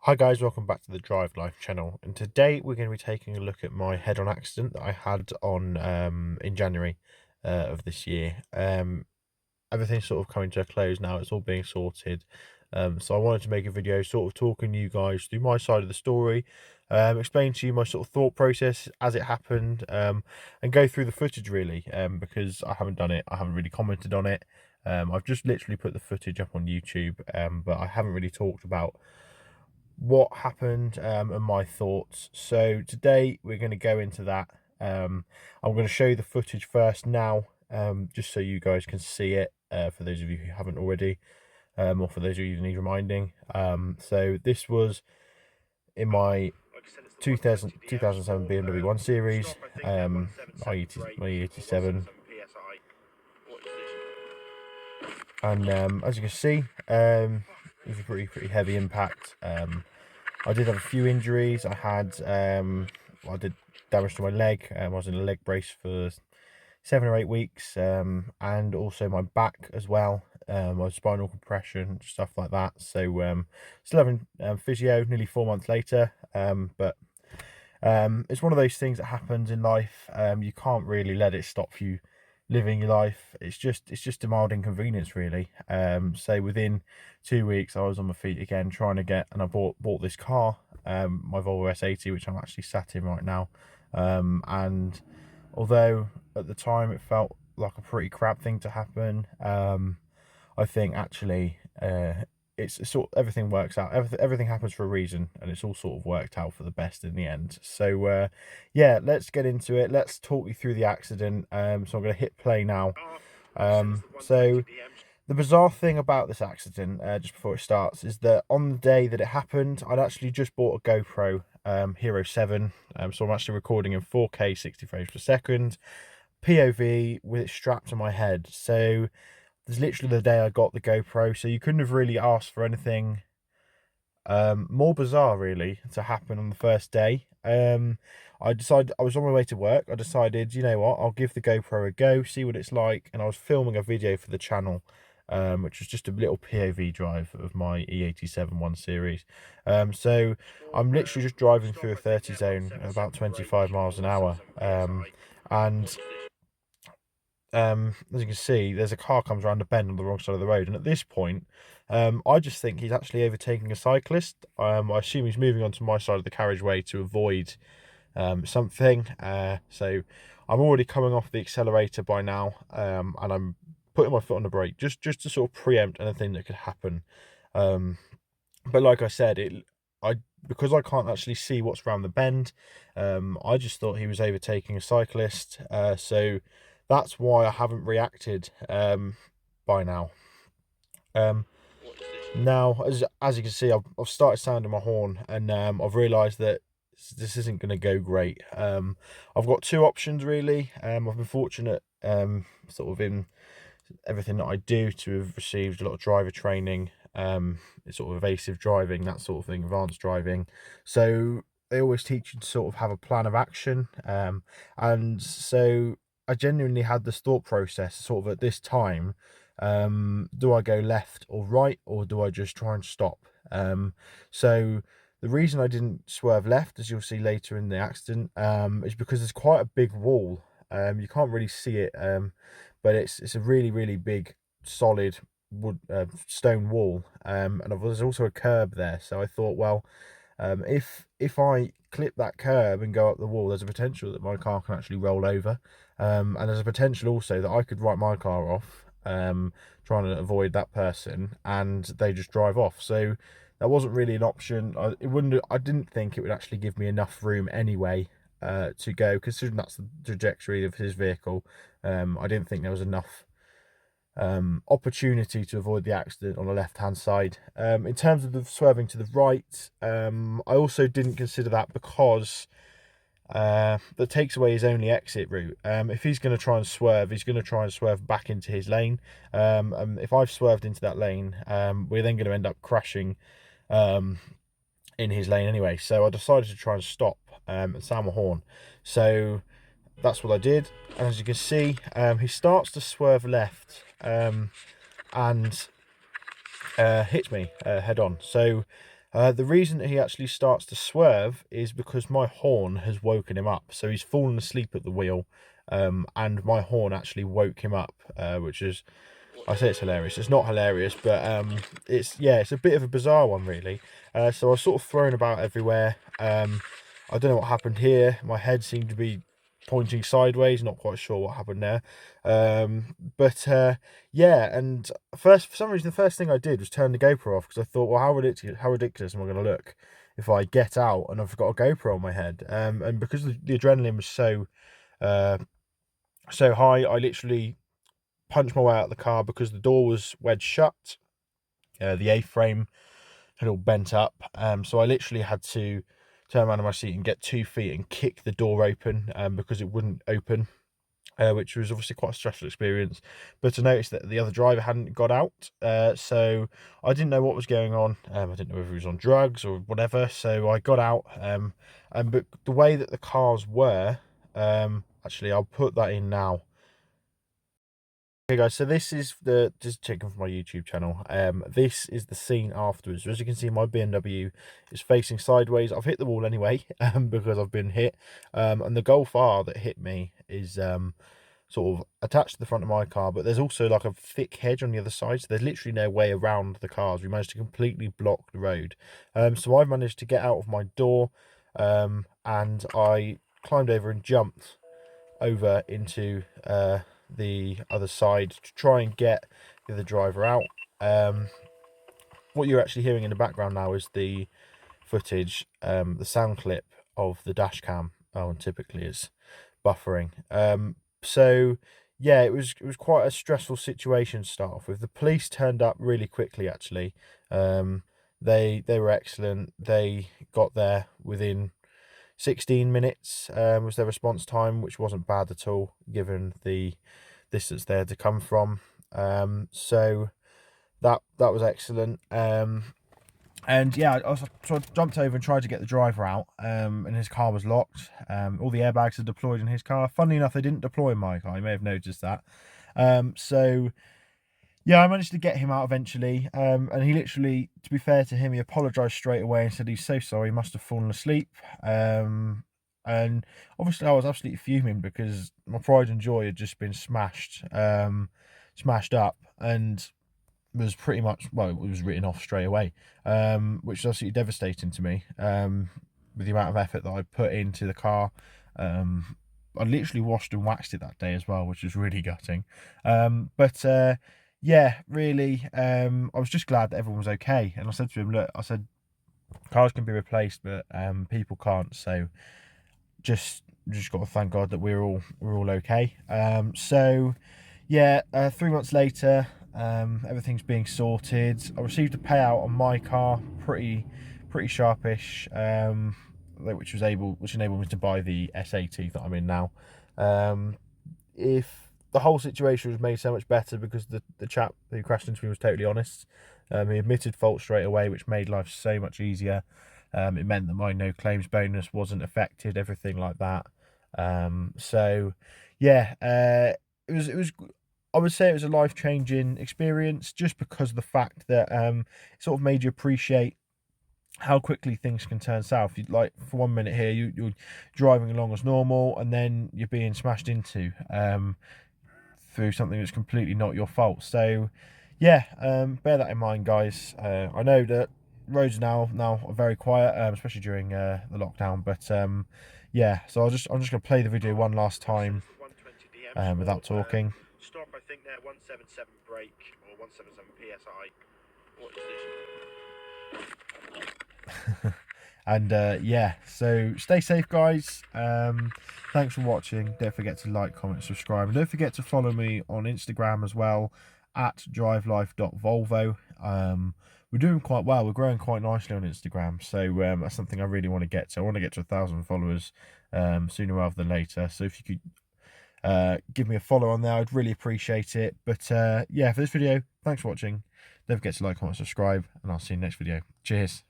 Hi guys, welcome back to the Drive Life channel, and today we're going to be taking a look at my head-on accident that I had on in January of this year. Everything's sort of coming to a close now, it's all being sorted. So I wanted to make a video sort of talking you guys through my side of the story, explain to you my sort of thought process as it happened, and go through the footage really, because I haven't done it, I haven't really commented on it. I've just literally put the footage up on YouTube, but I haven't really talked about what happened and my thoughts. So today we're going to go into that. I'm going to show you the footage first now, just so you guys can see it, for those of you who haven't already, or for those of you who need reminding. So this was in my 2007 BMW 1 Series, my E87, and as you can see, it was a pretty heavy impact. I did have a few injuries. I did damage to my leg. I was in a leg brace for 7 or 8 weeks, and also my back as well. My spinal compression, stuff like that. So still having physio nearly 4 months later. But it's one of those things that happens in life. You can't really let it stop you living your life. It's just a mild inconvenience really. So within 2 weeks I was on my feet again, trying to get, and I bought this car, my Volvo S80, which I'm actually sat in right now. And although at the time it felt like a pretty crap thing to happen, I think actually it's sort of, everything works out. Everything happens for a reason, and it's all sort of worked out for the best in the end. So yeah, let's get into it. Let's talk you through the accident. So I'm going to hit play now. So the bizarre thing about this accident, just before it starts, is that on the day that it happened, I'd actually just bought a GoPro Hero 7. So I'm actually recording in 4K 60 frames per second, POV, with it strapped to my head. So there's literally the day I got the GoPro, so you couldn't have really asked for anything more bizarre really to happen on the first day. I was on my way to work. I decided, you know what, I'll give the GoPro a go, see what it's like, and I was filming a video for the channel, which was just a little POV drive of my E87 1 Series. So I'm literally just driving through a 30 zone at about 25 miles an hour, and as you can see, there's a car comes around a bend on the wrong side of the road, and at this point, I just think he's actually overtaking a cyclist. I assume he's moving onto my side of the carriageway to avoid something. So I'm already coming off the accelerator by now, and I'm putting my foot on the brake just to sort of preempt anything that could happen. But like I said, because I can't actually see what's around the bend, I just thought he was overtaking a cyclist. So that's why I haven't reacted by now. Now, as you can see, I've started sounding my horn, and I've realised that this isn't going to go great. I've got two options really. I've been fortunate, sort of in everything that I do, to have received a lot of driver training, sort of evasive driving, that sort of thing, advanced driving. So they always teach you to sort of have a plan of action, and so I genuinely had this thought process sort of at this time. Do I go left or right, or do I just try and stop? So the reason I didn't swerve left, as you'll see later in the accident, is because there's quite a big wall. You can't really see it, but it's a really big solid wood stone wall, and there's also a curb there. So I thought, well, if I clip that curb and go up the wall, there's a potential that my car can actually roll over, and there's a potential also that I could write my car off, trying to avoid that person, and they just drive off. So that wasn't really an option. I didn't think it would actually give me enough room anyway, to go, considering that's the trajectory of his vehicle. I didn't think there was enough opportunity to avoid the accident on the left hand side. In terms of the swerving to the right, I also didn't consider that because that takes away his only exit route. If he's going to try and swerve, he's going to try and swerve back into his lane, and if I've swerved into that lane, we're then going to end up crashing in his lane anyway. So I decided to try and stop and sound my horn. So that's what I did, and as you can see, he starts to swerve left, and hits me head on. So The reason that he actually starts to swerve is because my horn has woken him up. So he's fallen asleep at the wheel, and my horn actually woke him up, which is, I say it's hilarious. It's not hilarious, but it's a bit of a bizarre one, really. So I was sort of thrown about everywhere. I don't know what happened here. My head seemed to be pointing sideways. Not quite sure what happened there. But yeah, and first, for some reason, the first thing I did was turn the GoPro off, because I thought, well, how ridiculous am I going to look if I get out and I've got a GoPro on my head? And because the adrenaline was uh, so high, I literally punched my way out of the car because the door was wedged shut. The A-frame had all bent up, so I literally had to turn around in my seat and get 2 feet and kick the door open, because it wouldn't open, which was obviously quite a stressful experience. But I noticed that the other driver hadn't got out, so I didn't know what was going on. I didn't know if he was on drugs or whatever, so I got out, but the way that the cars were, actually I'll put that in now. Okay guys, so this is just taken from my YouTube channel. This is the scene afterwards. As you can see, my BMW is facing sideways. I've hit the wall anyway, because I've been hit. And the Golf R that hit me is sort of attached to the front of my car, but there's also like a thick hedge on the other side, so there's literally no way around the cars. We managed to completely block the road. So I've managed to get out of my door, and I climbed over and jumped over into the other side to try and get the other driver out. What you're actually hearing in the background now is the footage, the sound clip of the dash cam. Oh, and typically it's buffering. So yeah, it was quite a stressful situation to start off with. The police turned up really quickly, actually. They were excellent. They got there within 16 minutes, was their response time, which wasn't bad at all given the distance they had to come from. So that was excellent. And yeah, so I jumped over and tried to get the driver out, and his car was locked. All the airbags are deployed in his car. Funnily enough, they didn't deploy in my car. You may have noticed that. So yeah, I managed to get him out eventually, and he literally, to be fair to him, he apologised straight away and said he's so sorry, he must have fallen asleep. And obviously I was absolutely fuming because my pride and joy had just been smashed up, and was pretty much, well, it was written off straight away, which is absolutely devastating to me, with the amount of effort that I put into the car. I literally washed and waxed it that day as well, which was really gutting. But yeah, really, I was just glad that everyone was okay. And I said to him, look, I said, cars can be replaced, but people can't. So just got to thank God that we're all okay. So yeah, 3 months later, everything's being sorted. I received a payout on my car, pretty sharpish, which enabled me to buy the S80 that I'm in now. If the whole situation was made so much better because the chap who crashed into me was totally honest. He admitted fault straight away, which made life so much easier. It meant that my no claims bonus wasn't affected, everything like that. So yeah, it was I would say it was a life-changing experience, just because of the fact that it sort of made you appreciate how quickly things can turn south. Like, for 1 minute here, you're driving along as normal, and then you're being smashed into through something that's completely not your fault. So yeah, bear that in mind, guys. I know that roads now are very quiet, especially during the lockdown, but yeah, so I'm just gonna play the video one last time without talking. Stop, I think they're 177 brake or 177 psi. What is this? And yeah, so stay safe, guys. Thanks for watching. Don't forget to like, comment, subscribe, and don't forget to follow me on Instagram as well, at drivelife.volvo. We're doing quite well. We're growing quite nicely on Instagram, so that's something I really want to get to. I want to get to 1,000 followers sooner rather than later. So if you could give me a follow on there, I'd really appreciate it. But yeah, for this video, thanks for watching. Don't forget to like, comment, subscribe, and I'll see you in the next video. Cheers.